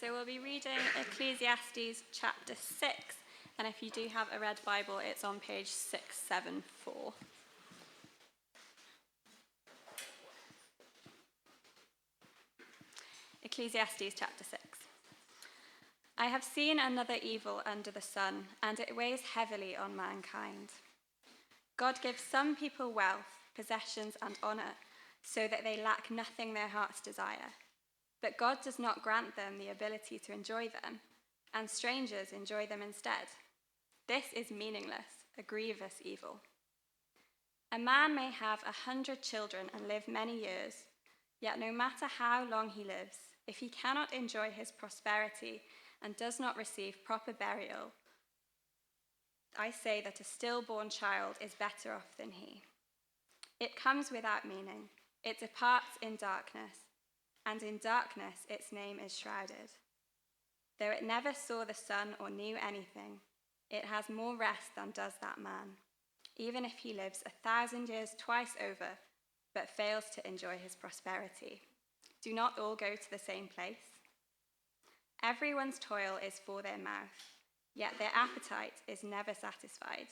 So we'll be reading Ecclesiastes chapter 6, and if you do have a red Bible, it's on page 674. Ecclesiastes chapter 6. I have seen another evil under the sun, and it weighs heavily on mankind. God gives some people wealth, possessions, and honor, so that they lack nothing their hearts desire. But God does not grant them the ability to enjoy them, and strangers enjoy them instead. This is meaningless, a grievous evil. A man may have 100 children and live many years, yet no matter how long he lives, if he cannot enjoy his prosperity and does not receive proper burial, I say that a stillborn child is better off than he. It comes without meaning, it departs in darkness, and in darkness its name is shrouded. Though it never saw the sun or knew anything, it has more rest than does that man, even if he lives 1,000 years twice over, but fails to enjoy his prosperity. Do not all go to the same place? Everyone's toil is for their mouth, yet their appetite is never satisfied.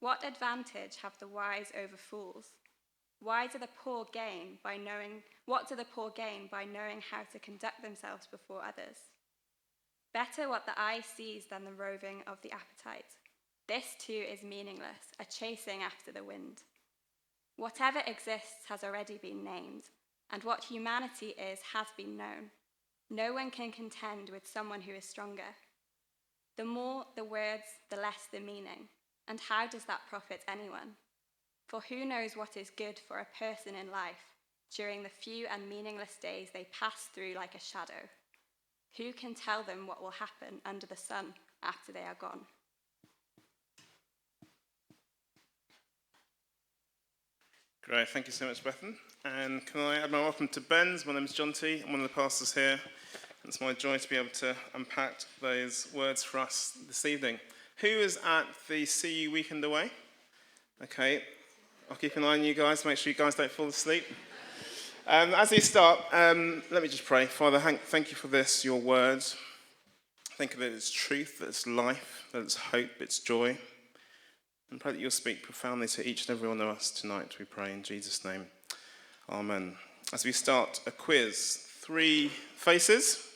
What advantage have the wise over fools? What do the poor gain by knowing how to conduct themselves before others? Better what the eye sees than the roving of the appetite. This too is meaningless, a chasing after the wind. Whatever exists has already been named, and what humanity is has been known. No one can contend with someone who is stronger. The more the words, the less the meaning. And how does that profit anyone? For who knows what is good for a person in life during the few and meaningless days they pass through like a shadow? Who can tell them what will happen under the sun after they are gone? Great, thank you so much, Bethan. And can I add my welcome to Ben's? My name is John T. I'm one of the pastors here. It's my joy to be able to unpack those words for us this evening. Who is at the CU weekend away? Okay, I'll keep an eye on you guys, make sure you guys don't fall asleep. As we start, let me just pray. Father, thank you for this, your word. Thank you that it's truth, that it's life, that it's hope, it's joy. And pray that you'll speak profoundly to each and every one of us tonight, we pray in Jesus' name. Amen. As we start a quiz, 3 faces.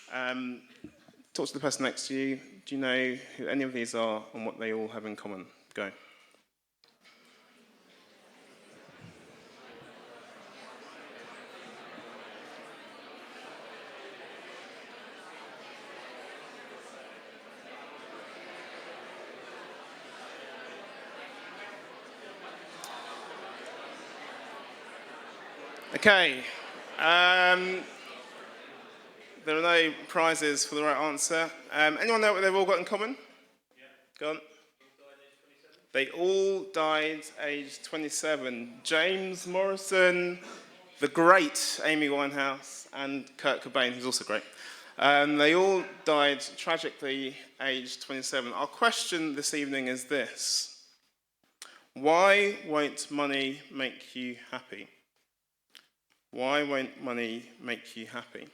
Talk to the person next to you. Do you know who any of these are and what they all have in common? Go. Okay. There are no prizes for the right answer. Anyone know what they've all got in common? Yeah. Go on. They all died aged 27. James Morrison, the great Amy Winehouse, and Kurt Cobain, who's also great. They all died tragically aged 27. Our question this evening is this: why won't money make you happy? Why won't money make you happy?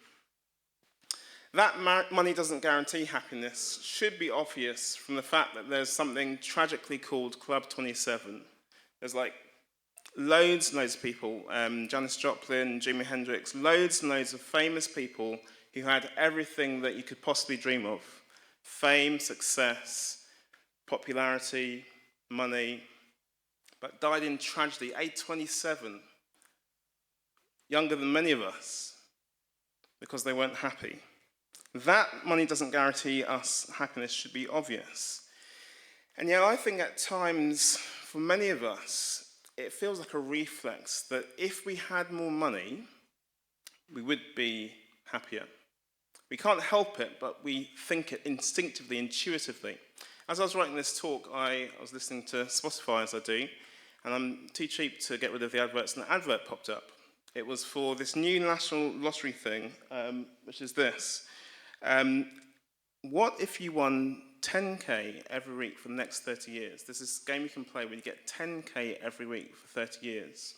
That money doesn't guarantee happiness should be obvious from the fact that there's something tragically called Club 27. There's like loads and loads of people, Janis Joplin, Jimi Hendrix, loads and loads of famous people who had everything that you could possibly dream of. Fame, success, popularity, money, but died in tragedy, age 27, younger than many of us, because they weren't happy. That money doesn't guarantee us happiness should be obvious. And yet I think at times, for many of us, it feels like a reflex that if we had more money, we would be happier. We can't help it, but we think it instinctively, intuitively. As I was writing this talk, I was listening to Spotify, as I do, and I'm too cheap to get rid of the adverts, and an advert popped up. It was for this new national lottery thing, which is this. What if you won 10k every week for the next 30 years? There's this game you can play where you get 10k every week for 30 years.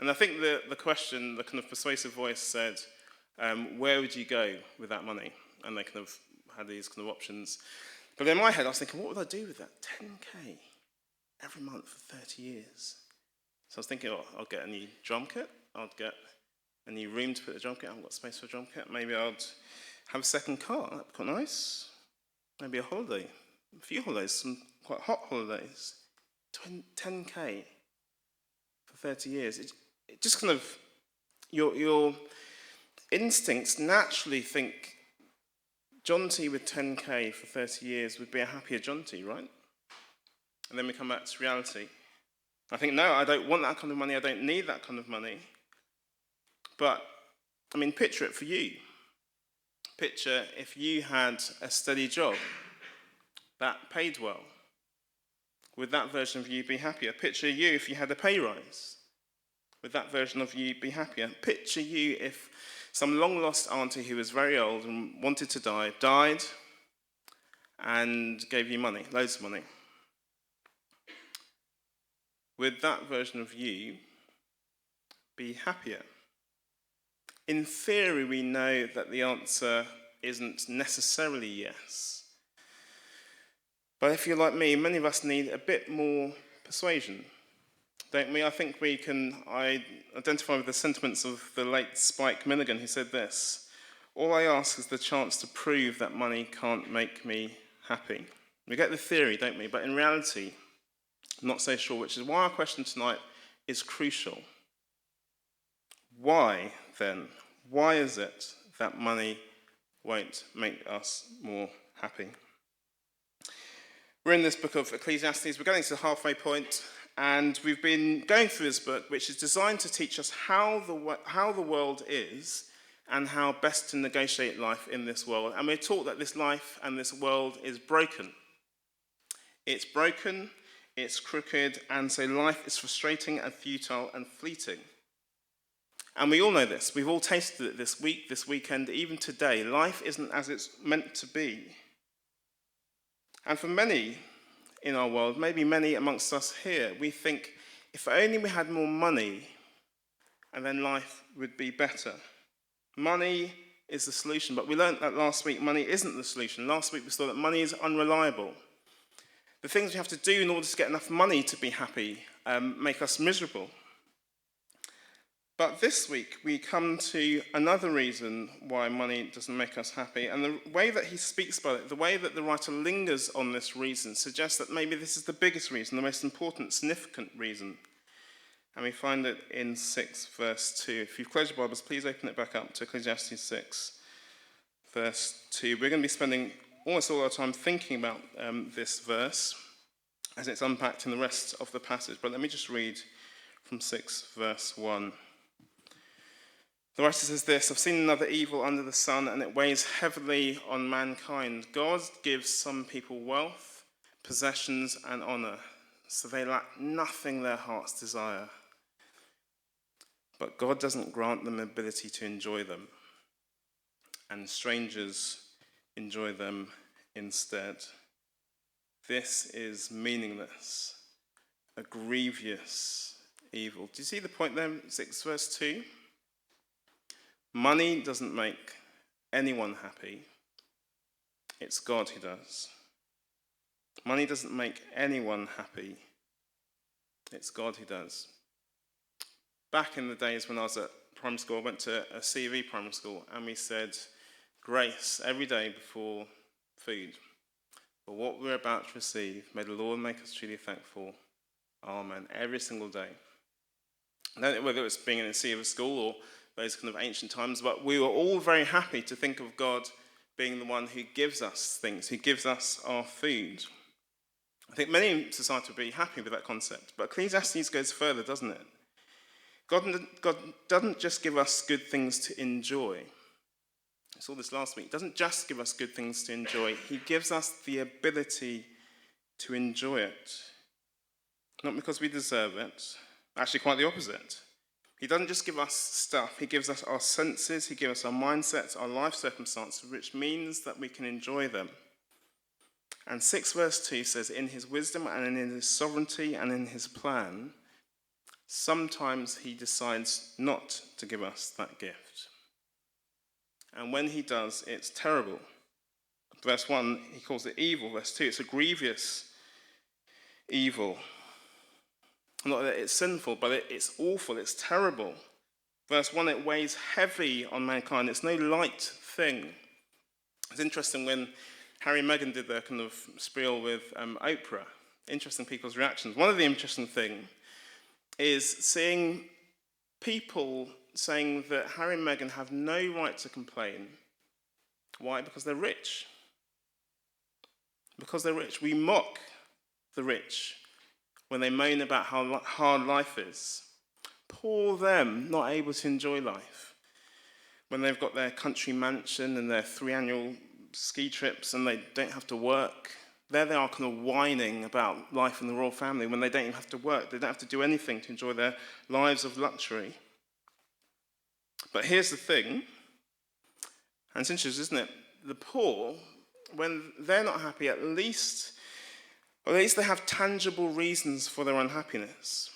And I think the question, the kind of persuasive voice said, where would you go with that money? And they kind of had these kind of options. But in my head, I was thinking, what would I do with that? 10k every month for 30 years. So I was thinking, oh, I'll get a new drum kit. I'll get a new room to put the drum kit. I haven't got space for a drum kit. Maybe I'd have a second car. That'd be quite nice. Maybe a holiday. A few holidays, some quite hot holidays. 10k for 30 years. It just kind of, your instincts naturally think John T with 10k for 30 years would be a happier John T, right? And then we come back to reality. I think, no, I don't want that kind of money. I don't need that kind of money. But, I mean, picture it for you. Picture if you had a steady job that paid well. Would that version of you be happier? Picture you if you had a pay rise. Would that version of you be happier? Picture you if some long-lost auntie who was very old and wanted to die, died and gave you money, loads of money. Would that version of you be happier? In theory, we know that the answer isn't necessarily yes. But if you're like me, many of us need a bit more persuasion, don't we? I think I identify with the sentiments of the late Spike Milligan, who said this: all I ask is the chance to prove that money can't make me happy. We get the theory, don't we? But in reality, I'm not so sure, which is why our question tonight is crucial. Why, then? Why is it that money won't make us more happy? We're in this book of Ecclesiastes. We're getting to the halfway point, and we've been going through this book, which is designed to teach us how the world is and how best to negotiate life in this world. And we're taught that this life and this world is broken. It's broken, it's crooked, and so life is frustrating and futile and fleeting. And we all know this. We've all tasted it this week, this weekend, even today. Life isn't as it's meant to be. And for many in our world, maybe many amongst us here, we think if only we had more money, and then life would be better. Money is the solution, but we learned that last week money isn't the solution. Last week we saw that money is unreliable. The things we have to do in order to get enough money to be happy make us miserable. But this week we come to another reason why money doesn't make us happy, and the way that he speaks about it, the way that the writer lingers on this reason, suggests that maybe this is the biggest reason, the most important, significant reason. And we find it in 6 verse 2. If you've closed your Bibles, please open it back up to Ecclesiastes 6 verse 2. We're going to be spending almost all our time thinking about this verse as it's unpacked in the rest of the passage. But let me just read from 6 verse 1. The writer says this: I've seen another evil under the sun, and it weighs heavily on mankind. God gives some people wealth, possessions, and honor, so they lack nothing their hearts desire. But God doesn't grant them the ability to enjoy them, and strangers enjoy them instead. This is meaningless, a grievous evil. Do you see the point there, 6 verse 2? Money doesn't make anyone happy. It's God who does. Money doesn't make anyone happy. It's God who does. Back in the days when I was at primary school, I went to a CV primary school, and we said grace every day before food. For what we're about to receive, may the Lord make us truly thankful. Amen. Every single day. I don't know whether it was being in a CV school or those kind of ancient times, but we were all very happy to think of God being the one who gives us things, who gives us our food. I think many in society would be happy with that concept, but Ecclesiastes goes further, doesn't it? God doesn't just give us good things to enjoy. I saw this last week. He doesn't just give us good things to enjoy. He gives us the ability to enjoy it. Not because we deserve it. Actually, quite the opposite. He doesn't just give us stuff. He gives us our senses. He gives us our mindsets, our life circumstances, which means that we can enjoy them. And 6 verse 2 says, in his wisdom and in his sovereignty and in his plan, sometimes he decides not to give us that gift. and when he does, it's terrible. Verse 1, he calls it evil. Verse 2, it's a grievous evil. Not that it's sinful, but it's awful, it's terrible. Verse 1, it weighs heavy on mankind. It's no light thing. It's interesting when Harry and Meghan did their kind of spiel with Oprah. Interesting people's reactions. One of the interesting things is seeing people saying that Harry and Meghan have no right to complain. Why? Because they're rich. Because they're rich. We mock the rich when they moan about how hard life is. Poor them, not able to enjoy life. When they've got their country mansion and their 3 annual ski trips and they don't have to work. There they are kind of whining about life in the royal family when they don't even have to work. They don't have to do anything to enjoy their lives of luxury. But here's the thing, and it's interesting, isn't it? The poor, when they're not happy, at least they have tangible reasons for their unhappiness.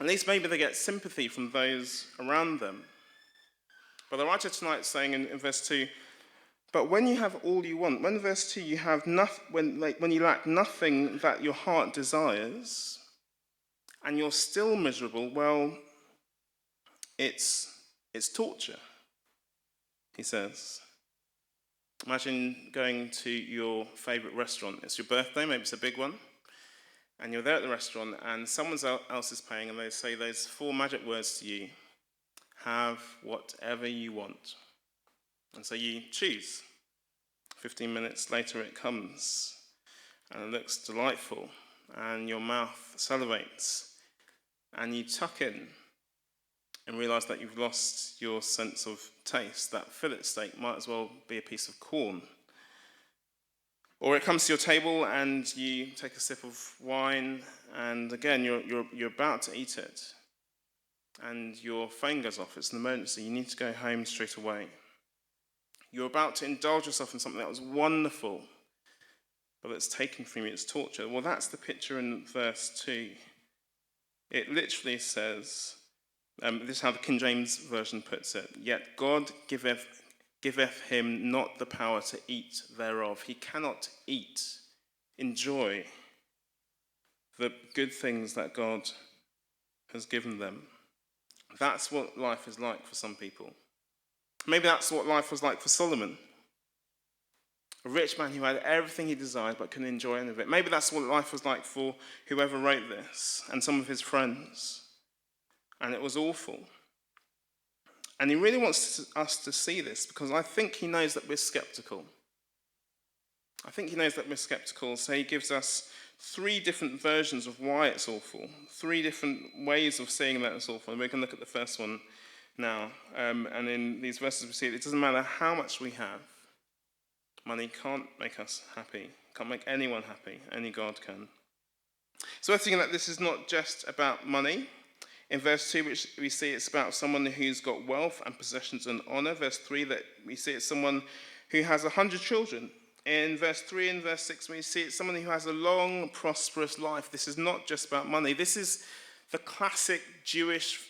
At least maybe they get sympathy from those around them. But the writer tonight is saying in verse 2, but when you have all you want, when verse 2 you have when you lack nothing that your heart desires, and you're still miserable, well, it's torture, he says. Imagine going to your favourite restaurant. It's your birthday, maybe it's a big one, and you're there at the restaurant, and someone else is paying, and they say those 4 magic words to you: have whatever you want. And so you choose. 15 minutes later it comes, and it looks delightful, and your mouth salivates, and you tuck in and realise that you've lost your sense of taste. That fillet steak might as well be a piece of corn. Or it comes to your table and you take a sip of wine, and again you're about to eat it, and your phone goes off. It's an emergency. You need to go home straight away. You're about to indulge yourself in something that was wonderful, but it's taken from you. It's torture. Well, that's the picture in verse 2. It literally says, this is how the King James Version puts it, yet God giveth him not the power to eat thereof. He cannot enjoy the good things that God has given them. That's what life is like for some people. Maybe that's what life was like for Solomon. A rich man who had everything he desired but couldn't enjoy any of it. Maybe that's what life was like for whoever wrote this and some of his friends. And it was awful. And he really wants us to see this because I think he knows that we're skeptical. So he gives us 3 different versions of why it's awful. 3 different ways of seeing that it's awful. And we're going to look at the first one now. And in these verses we see it doesn't matter how much we have. Money can't make us happy. Can't make anyone happy. Only God can. So we're thinking that this is not just about money. In verse 2, which we see it's about someone who's got wealth and possessions and honor. Verse 3, that we see it's someone who has 100 children. In verse 3 and verse 6, we see it's someone who has a long, prosperous life. This is not just about money. This is the classic Jewish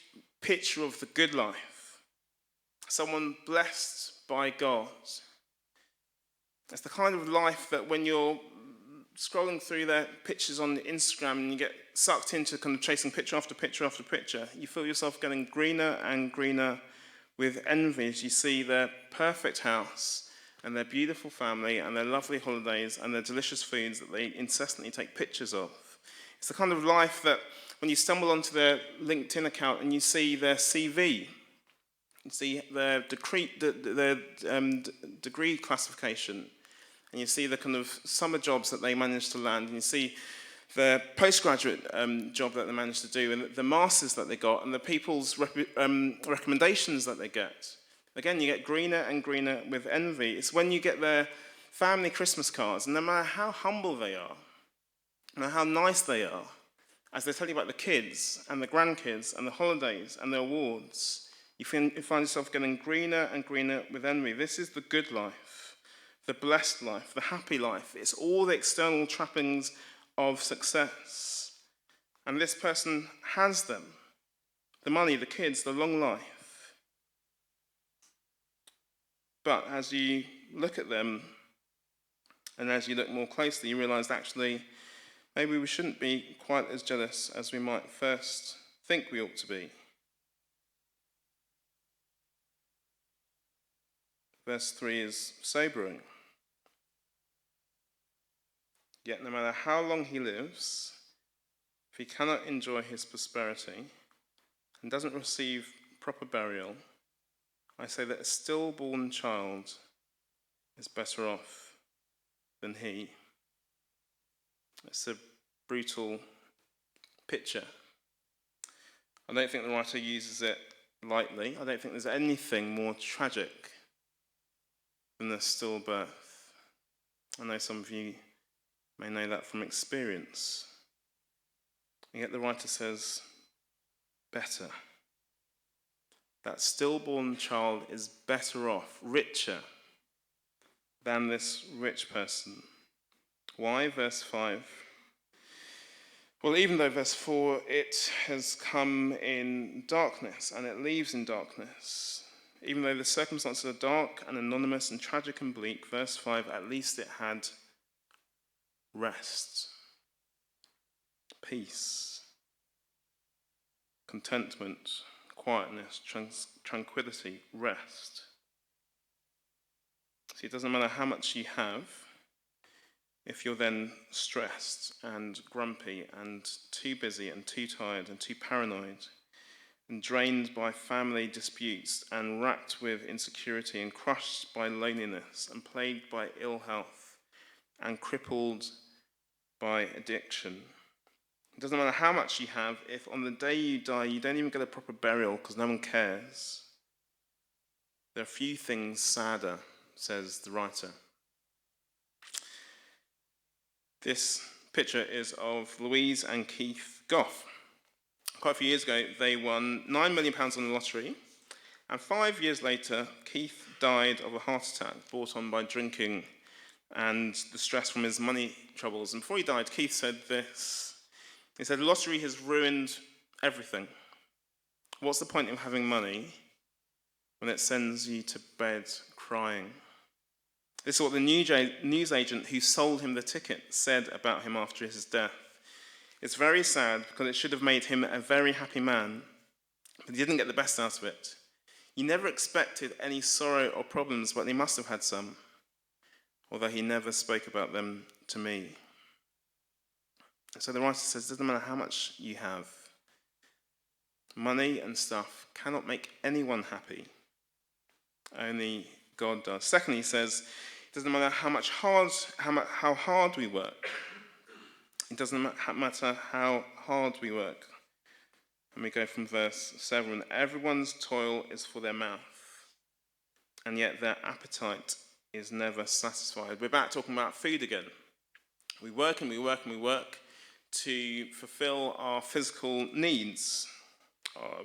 picture of the good life. Someone blessed by God. It's the kind of life that when you're scrolling through their pictures on Instagram and you get sucked into kind of chasing picture after picture after picture, you feel yourself getting greener and greener with envy as you see their perfect house and their beautiful family and their lovely holidays and their delicious foods that they incessantly take pictures of. It's the kind of life that when you stumble onto their LinkedIn account and you see their CV, you see their degree classification, and you see the kind of summer jobs that they managed to land, and you see the postgraduate job that they managed to do, and the masters that they got, and the people's recommendations that they get. Again, you get greener and greener with envy. It's when you get their family Christmas cards, and no matter how humble they are, no matter how nice they are, as they tell you about the kids and the grandkids and the holidays and the awards, you find yourself getting greener and greener with envy. This is the good life, the blessed life, the happy life. It's all the external trappings of success. And this person has them. The money, the kids, the long life. But as you look at them, and as you look more closely, you realise actually maybe we shouldn't be quite as jealous as we might first think we ought to be. Verse 3 is sobering. Yet no matter how long he lives, if he cannot enjoy his prosperity and doesn't receive proper burial, I say that a stillborn child is better off than he. It's a brutal picture. I don't think the writer uses it lightly. I don't think there's anything more tragic than a stillbirth. I know some of you may know that from experience. And yet the writer says, better. That stillborn child is better off, richer than this rich person. Why? Verse 5. Well, even though verse 4, it has come in darkness and it leaves in darkness. Even though the circumstances are dark and anonymous and tragic and bleak, verse 5, at least it had rest, peace, contentment, quietness, tranquility, rest. See, it doesn't matter how much you have, if you're then stressed and grumpy and too busy and too tired and too paranoid and drained by family disputes and racked with insecurity and crushed by loneliness and plagued by ill health and crippled by addiction. It doesn't matter how much you have, if on the day you die you don't even get a proper burial because no one cares. There are few things sadder, says the writer. This picture is of Louise and Keith Goff. Quite a few years ago, they won £9 million on the lottery, and 5 years later, Keith died of a heart attack brought on by drinking and the stress from his money troubles. And before he died, Keith said this. He said, lottery has ruined everything. What's the point of having money when it sends you to bed crying? This is what the news agent who sold him the ticket said about him after his death. It's very sad because it should have made him a very happy man, but he didn't get the best out of it. He never expected any sorrow or problems, but he must have had some, although he never spoke about them to me. So the writer says, it doesn't matter how much you have. Money and stuff cannot make anyone happy. Only God does. Secondly, he says, it doesn't matter how hard we work. It doesn't matter how hard we work. And we go from verse 7. Everyone's toil is for their mouth, and yet their appetite is never satisfied. We're back talking about food again. We work and we work and we work to fulfill our physical needs.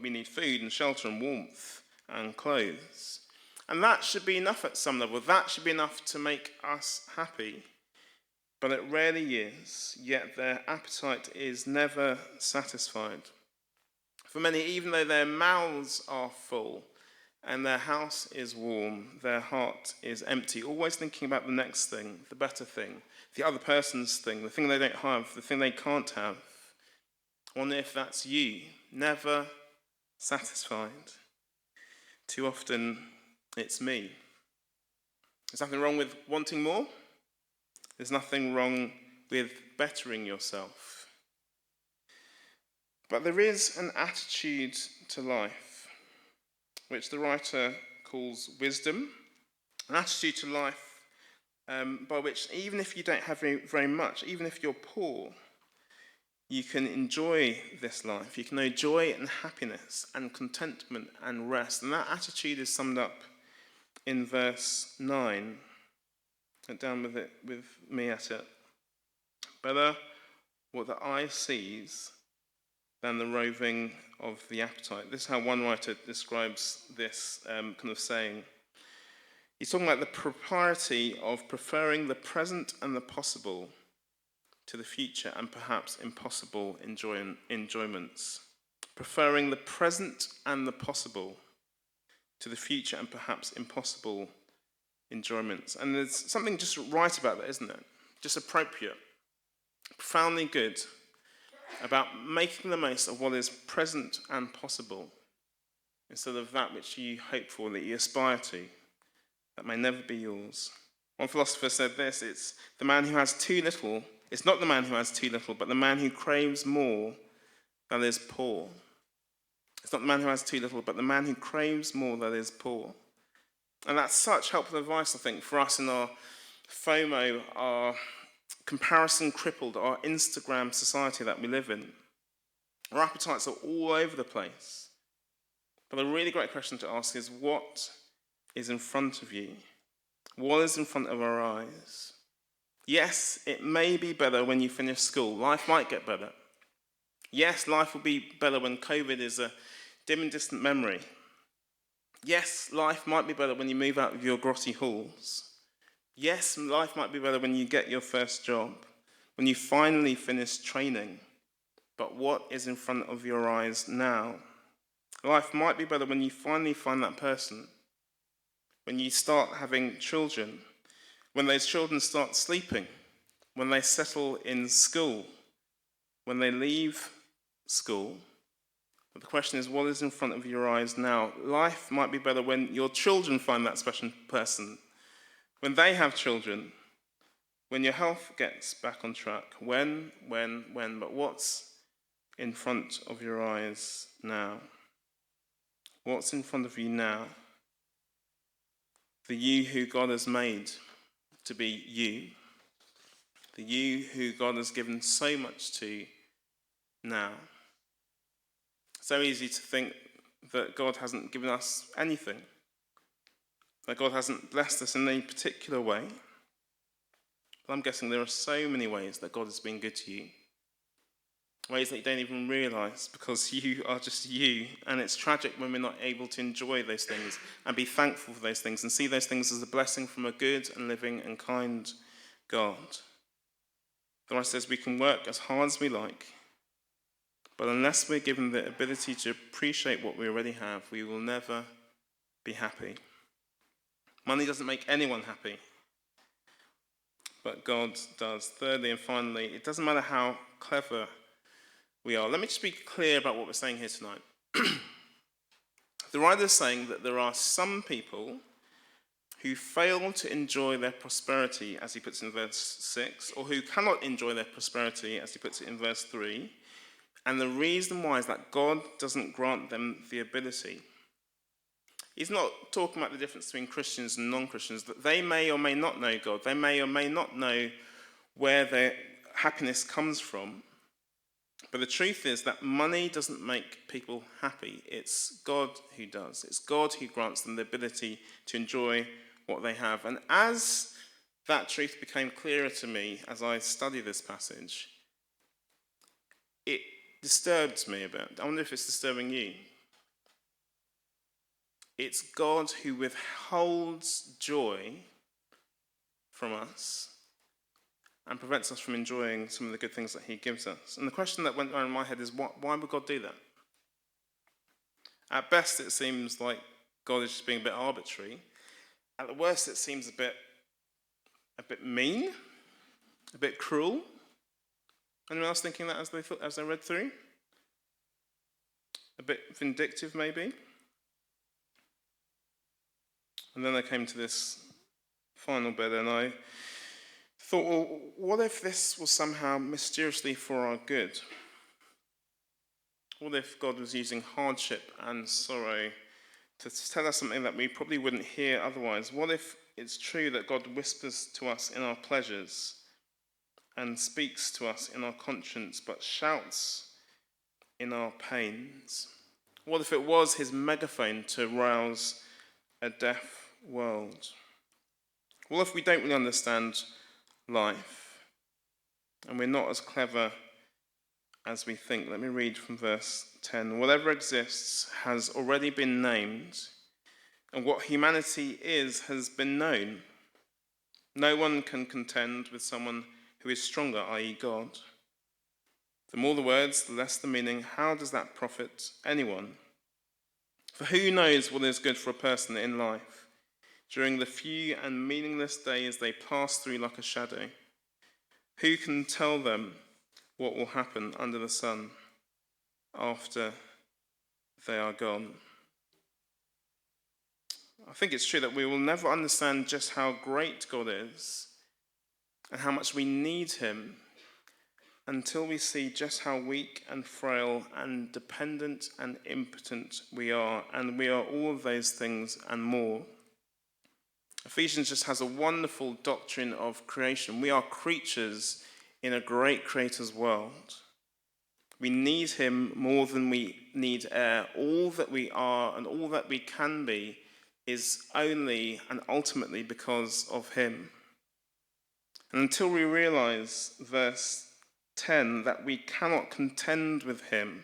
We need food and shelter and warmth and clothes. And that should be enough at some level. That should be enough to make us happy. But it rarely is, yet their appetite is never satisfied. For many, even though their mouths are full and their house is warm, their heart is empty, always thinking about the next thing, the better thing, the other person's thing, the thing they don't have, the thing they can't have. I wonder if that's you, never satisfied. Too often, it's me. There's nothing wrong with wanting more. There's nothing wrong with bettering yourself. But there is an attitude to life, which the writer calls wisdom, an attitude to life by which even if you don't have very much, even if you're poor, you can enjoy this life. You can know joy and happiness and contentment and rest. And that attitude is summed up in verse 9. Get down with me at it. Better what the eye sees than the roving of the appetite. This is how one writer describes this kind of saying. He's talking about the propriety of preferring the present and the possible to the future and perhaps impossible enjoyments. Preferring the present and the possible to the future and perhaps impossible enjoyments. And there's something just right about that, isn't it? Just appropriate, profoundly good about making the most of what is present and possible instead of that which you hope for, that you aspire to, that may never be yours. One philosopher said this: it's the man who has too little, it's not the man who has too little, but the man who craves more that is poor. It's not the man who has too little, but the man who craves more that is poor. And that's such helpful advice, I think, for us in our FOMO, our comparison-crippled, our Instagram society that we live in. Our appetites are all over the place. But a really great question to ask is, what is in front of you? What is in front of our eyes? Yes, it may be better when you finish school. Life might get better. Yes, life will be better when COVID is a dim and distant memory. Yes, life might be better when you move out of your grotty halls. Yes, life might be better when you get your first job, when you finally finish training. But what is in front of your eyes now? Life might be better when you finally find that person, when you start having children, when those children start sleeping, when they settle in school, when they leave school. But the question is, what is in front of your eyes now? Life might be better when your children find that special person, when they have children, when your health gets back on track. When, but what's in front of your eyes now? What's in front of you now? The you who God has made to be you. The you who God has given so much to now. So easy to think that God hasn't given us anything, that God hasn't blessed us in any particular way. But I'm guessing there are so many ways that God has been good to you, ways that you don't even realise, because you are just you, and it's tragic when we're not able to enjoy those things and be thankful for those things and see those things as a blessing from a good and living and kind God. The Bible says we can work as hard as we like, but unless we're given the ability to appreciate what we already have, we will never be happy. Money doesn't make anyone happy, but God does. Thirdly and finally, it doesn't matter how clever we are. Let me just be clear about what we're saying here tonight. The writer is saying that there are some people who fail to enjoy their prosperity, as he puts it in verse 6, or who cannot enjoy their prosperity, as he puts it in verse 3. And the reason why is that God doesn't grant them the ability. He's not talking about the difference between Christians and non-Christians, that they may or may not know God. They may or may not know where their happiness comes from. But the truth is that money doesn't make people happy. It's God who does. It's God who grants them the ability to enjoy what they have. And as that truth became clearer to me as I studied this passage, it disturbed me a bit. I wonder if it's disturbing you. It's God who withholds joy from us and prevents us from enjoying some of the good things that he gives us. And the question that went around in my head is, why would God do that? At best, it seems like God is just being a bit arbitrary. At the worst, it seems a bit mean, a bit cruel. Anyone else thinking that as they read through? A bit vindictive, maybe? And then I came to this final bit, and I thought, well, what if this was somehow mysteriously for our good? What if God was using hardship and sorrow to tell us something that we probably wouldn't hear otherwise? What if it's true that God whispers to us in our pleasures and speaks to us in our conscience, but shouts in our pains? What if it was his megaphone to rouse a deaf world? What if we don't really understand life and we're not as clever as we think? Let me read from verse 10. Whatever exists has already been named, and what humanity is has been known. No one can contend with someone who is stronger, i.e. God. The more the words, the less the meaning. How does that profit anyone? For who knows what is good for a person in life? during the few and meaningless days they pass through like a shadow. Who can tell them what will happen under the sun after they are gone? I think it's true that we will never understand just how great God is and how much we need him until we see just how weak and frail and dependent and impotent we are, and we are all of those things and more. Ephesians just has a wonderful doctrine of creation. We are creatures in a great creator's world. We need him more than we need air. All that we are and all that we can be is only and ultimately because of him. And until we realize, verse 10, that we cannot contend with him,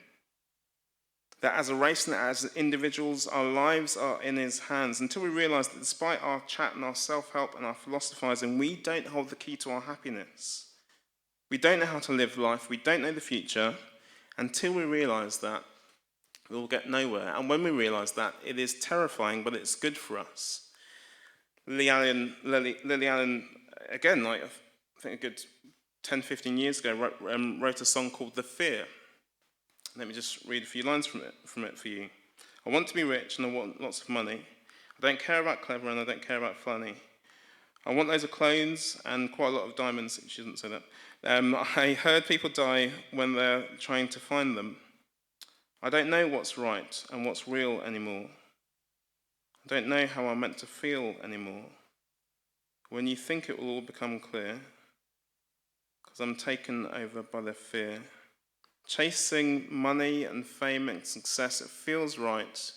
that as a race and as individuals, our lives are in his hands, until we realize that despite our chat and our self-help and our philosophizing, we don't hold the key to our happiness. We don't know how to live life. We don't know the future. Until we realize that, we'll get nowhere. And when we realize that, it is terrifying, but it's good for us. Lily Allen, again, I think a good 10, 15 years ago, wrote a song called The Fear. Let me just read a few lines from it for you. I want to be rich and I want lots of money. I don't care about clever and I don't care about funny. I want loads of clothes and quite a lot of diamonds. She doesn't say that. I heard people die when they're trying to find them. I don't know what's right and what's real anymore. I don't know how I'm meant to feel anymore. When you think it will all become clear, because I'm taken over by the fear. Chasing money and fame and success, it feels right,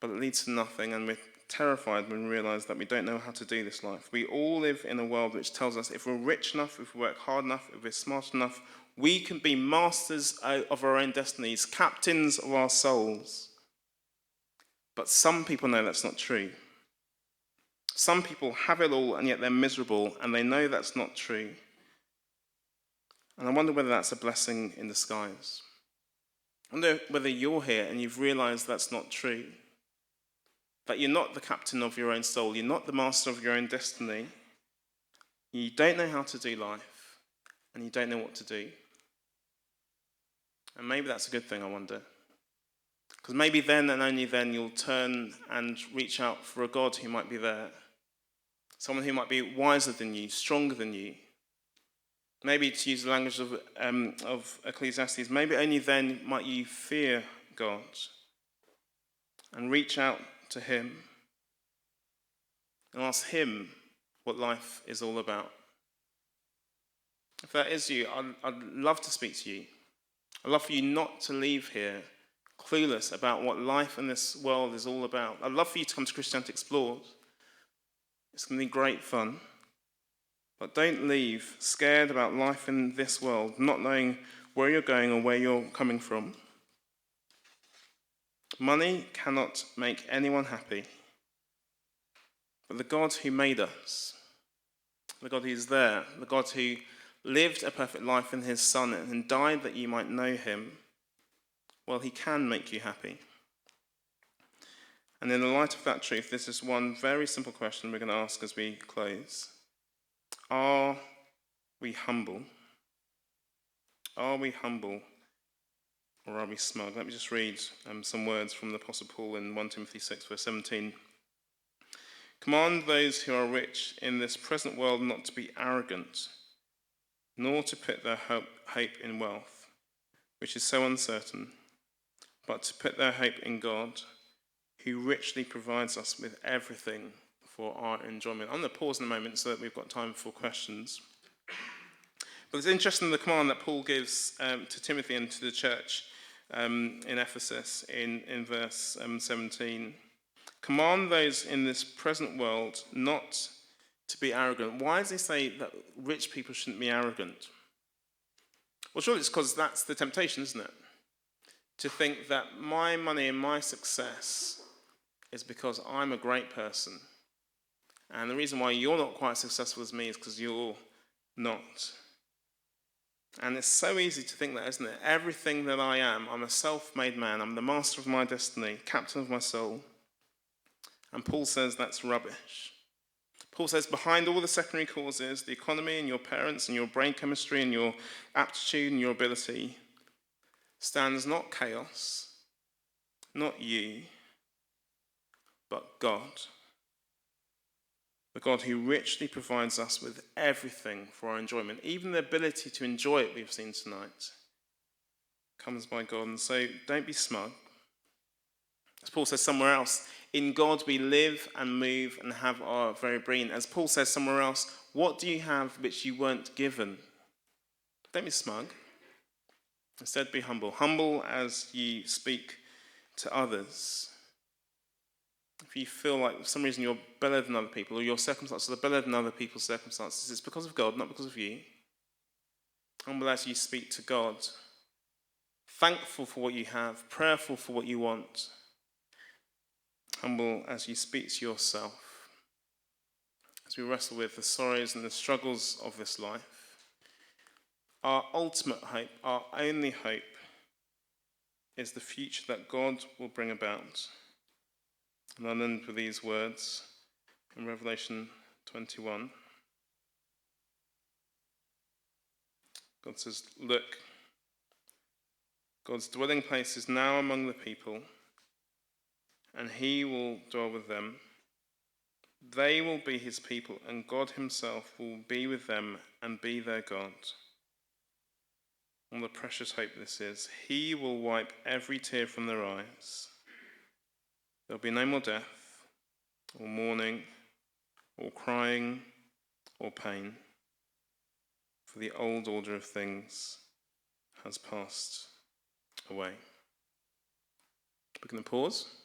but it leads to nothing, and we're terrified when we realize that we don't know how to do this life. We all live in a world which tells us if we're rich enough, if we work hard enough, if we're smart enough, we can be masters of our own destinies, captains of our souls. But some people know that's not true. Some people have it all and yet they're miserable, and they know that's not true. And I wonder whether that's a blessing in disguise. I wonder whether you're here and you've realized that's not true. That you're not the captain of your own soul. You're not the master of your own destiny. You don't know how to do life. And you don't know what to do. And maybe that's a good thing, I wonder. Because maybe then and only then you'll turn and reach out for a God who might be there. Someone who might be wiser than you, stronger than you. Maybe, to use the language of Ecclesiastes, maybe only then might you fear God and reach out to him and ask him what life is all about. If that is you, I'd love to speak to you. I'd love for you not to leave here clueless about what life in this world is all about. I'd love for you to come to Christianity Explored. It's going to be great fun. But don't leave scared about life in this world, not knowing where you're going or where you're coming from. Money cannot make anyone happy. But the God who made us, the God who is there, the God who lived a perfect life in his Son and died that you might know him, well, he can make you happy. And in the light of that truth, this is one very simple question we're going to ask as we close. Are we humble? Are we humble or are we smug? Let me just read some words from the Apostle Paul in 1 Timothy 6, verse 17. Command those who are rich in this present world not to be arrogant, nor to put their hope in wealth, which is so uncertain, but to put their hope in God, who richly provides us with everything for our enjoyment. I'm going to pause in a moment so that we've got time for questions. But it's interesting the command that Paul gives to Timothy and to the church in Ephesus in verse 17. Command those in this present world not to be arrogant. Why does he say that rich people shouldn't be arrogant? Well, surely it's because that's the temptation, isn't it? To think that my money and my success is because I'm a great person. And the reason why you're not quite as successful as me is because you're not. And it's so easy to think that, isn't it? Everything that I am, I'm a self-made man. I'm the master of my destiny, captain of my soul. And Paul says that's rubbish. Paul says behind all the secondary causes, the economy and your parents and your brain chemistry and your aptitude and your ability, stands not chaos, not you, but God. The God who richly provides us with everything for our enjoyment, even the ability to enjoy it we've seen tonight, comes by God. And so don't be smug. As Paul says somewhere else, in God we live and move and have our very being. As Paul says somewhere else, what do you have which you weren't given? Don't be smug. Instead, be humble. Humble as you speak to others. If you feel like for some reason you're better than other people, or your circumstances are better than other people's circumstances, it's because of God, not because of you. Humble as you speak to God. Thankful for what you have, prayerful for what you want. Humble as you speak to yourself. As we wrestle with the sorrows and the struggles of this life, our ultimate hope, our only hope, is the future that God will bring about. And I'll end with these words in Revelation 21. God says, "Look, God's dwelling place is now among the people, and he will dwell with them. They will be his people, and God himself will be with them and be their God." What a precious hope this is. He will wipe every tear from their eyes. There'll be no more death, or mourning, or crying, or pain, for the old order of things has passed away. We're going to pause.